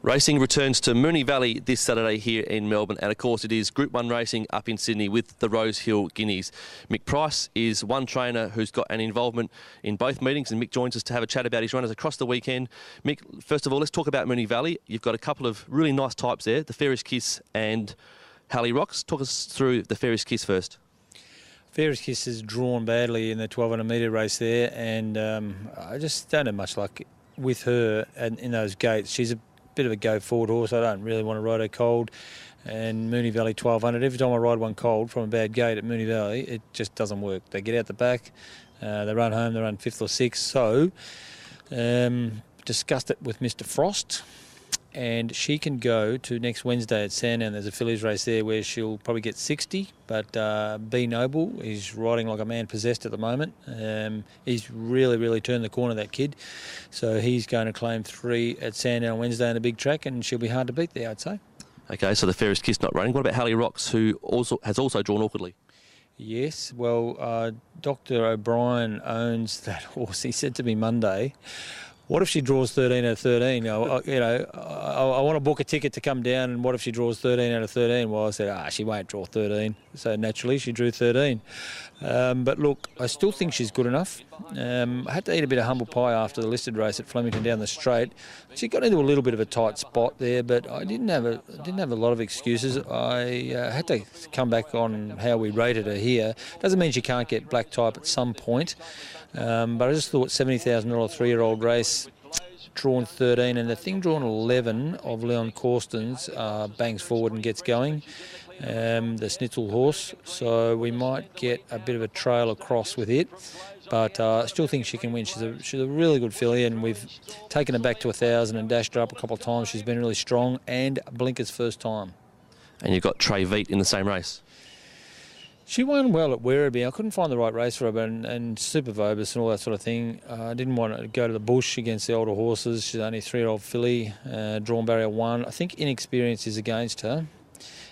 Racing returns to Moonee Valley this Saturday here in Melbourne, and of course it is Group 1 racing up in Sydney with the Rosehill Guineas. Mick Price is one trainer who's got an involvement in both meetings, and Mick joins us to have a chat about his runners across the weekend. Mick, first of all, let's talk about Moonee Valley. You've got a couple of really nice types there, the Fairest Kiss and Hallie Rocks. Talk us through the Fairest Kiss first. Fairest Kiss is drawn badly in the 1200 metre race there, and I just don't have much luck with her in those gates. She's a bit of a go-forward horse. I don't really want to ride her cold. And Moonee Valley 1200, every time I ride one cold from a bad gate at Moonee Valley, it just doesn't work. They get out the back, they run home, they run 5th or 6th. So, discussed it with Mr. Frost, and she can go to next Wednesday at Sandown. There's a fillies race there where she'll probably get 60, but B Noble is riding like a man possessed at the moment. He's really turned the corner, that kid. So he's going to claim 3 at Sandown Wednesday on a big track, and she'll be hard to beat there, I'd say. Okay, so the Fairest Kiss not running. What about Hallie Rocks, who has also drawn awkwardly? Yes, well, Dr. O'Brien owns that horse. He said to me Monday, what if she draws 13 out of 13? I want to book a ticket to come down, and what if she draws 13 out of 13? Well, I said, she won't draw 13. So naturally, she drew 13. But look, I still think she's good enough. I had to eat a bit of humble pie after the listed race at Flemington down the straight. She got into a little bit of a tight spot there, but I didn't have a lot of excuses. I had to come back on how we rated her here. Doesn't mean she can't get black type at some point. But I just thought $70,000 3-year-old race, drawn 13, and the thing drawn 11 of Leon Corsten's bangs forward and gets going, the Schnitzel horse. So we might get a bit of a trail across with it, but I still think she can win. She's a really good filly, and we've taken her back to 1,000 and dashed her up a couple of times. She's been really strong, and Blinker's first time. And you've got Trey Veet in the same race. She won well at Werribee. I couldn't find the right race for her, and Super Vobis and all that sort of thing. I didn't want to go to the bush against the older horses. She's only a 3-year-old filly, drawn barrier 1. I think inexperience is against her.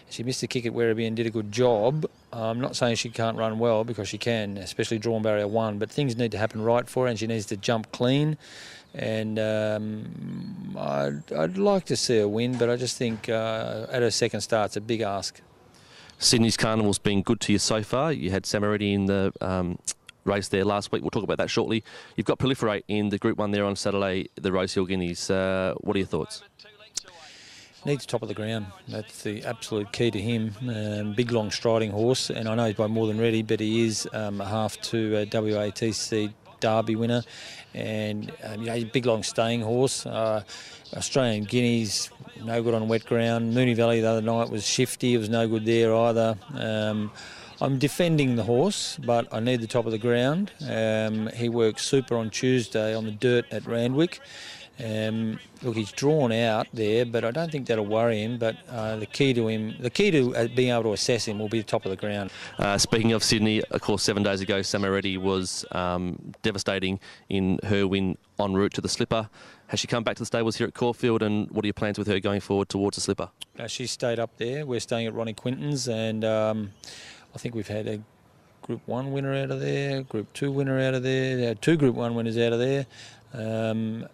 She missed a kick at Werribee and did a good job. I'm not saying she can't run well, because she can, especially drawn barrier 1, but things need to happen right for her, and she needs to jump clean. And I'd like to see her win, but I just think at her second start, it's a big ask. Sydney's Carnival's been good to you so far. You had Samaready in the race there last week. We'll talk about that shortly. You've got Proliferate in the Group 1 there on Saturday, the Rosehill Guineas. What are your thoughts? Needs top of the ground. That's the absolute key to him. Big, long striding horse, and I know he's by more than ready, but he is a half to WATC Derby winner, and he's a big, long staying horse. Australian Guineas, no good on wet ground. Moonee Valley the other night was shifty. It was no good there either. I'm defending the horse, but I need the top of the ground. He works super on Tuesday on the dirt at Randwick. Look, he's drawn out there, but I don't think that'll worry him. But the key to being able to assess him will be the top of the ground. Speaking of Sydney, of course, 7 days ago, Samaready was devastating in her win en route to the Slipper. Has she come back to the stables here at Caulfield, and what are your plans with her going forward towards the Slipper? She stayed up there. We're staying at Ronnie Quinton's, and I think we've had a Group 1 winner out of there, Group 2 winner out of there, 2 Group 1 winners out of there.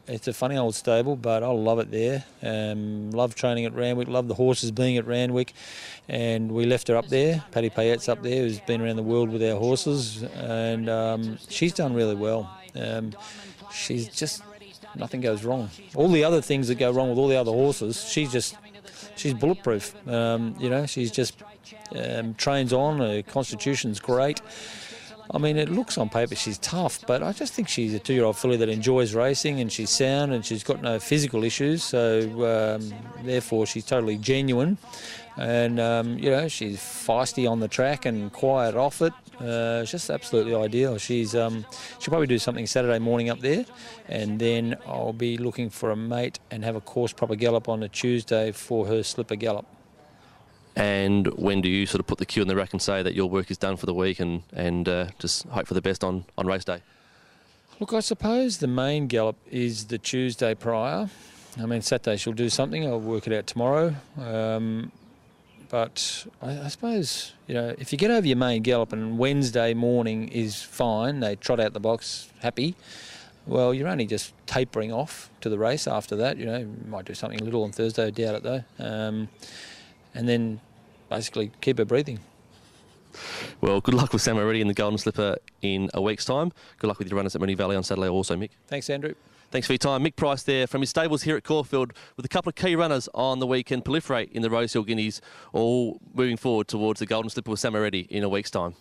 It's a funny old stable, but I love it there. Love training at Randwick, love the horses being at Randwick, and we left her up there. Paddy Payette's up there, who's been around the world with our horses, and she's done really well. She's just, nothing goes wrong. All the other things that go wrong with all the other horses, she's bulletproof. She's just trains on, her constitution's great. I mean, it looks on paper she's tough, but I just think she's a 2-year-old filly that enjoys racing, and she's sound, and she's got no physical issues, so therefore she's totally genuine. And, she's feisty on the track and quiet off it. It's just absolutely ideal. She'll probably do something Saturday morning up there, and then I'll be looking for a mate and have a course proper gallop on a Tuesday for her slipper gallop. And when do you sort of put the cue in the rack and say that your work is done for the week and just hope for the best on race day? Look, I suppose the main gallop is the Tuesday prior. I mean, Saturday she'll do something. I'll work it out tomorrow. But I suppose, if you get over your main gallop and Wednesday morning is fine, they trot out the box happy, well, you're only just tapering off to the race after that. You know, you might do something little on Thursday, I doubt it though. And then basically keep her breathing. Well, good luck with Samaready and the Golden Slipper in a week's time. Good luck with your runners at Moonee Valley on Saturday also, Mick. Thanks, Andrew. Thanks for your time. Mick Price there from his stables here at Caulfield with a couple of key runners on the weekend. Proliferate in the Rosehill Guineas, all moving forward towards the Golden Slipper with Samaready in a week's time.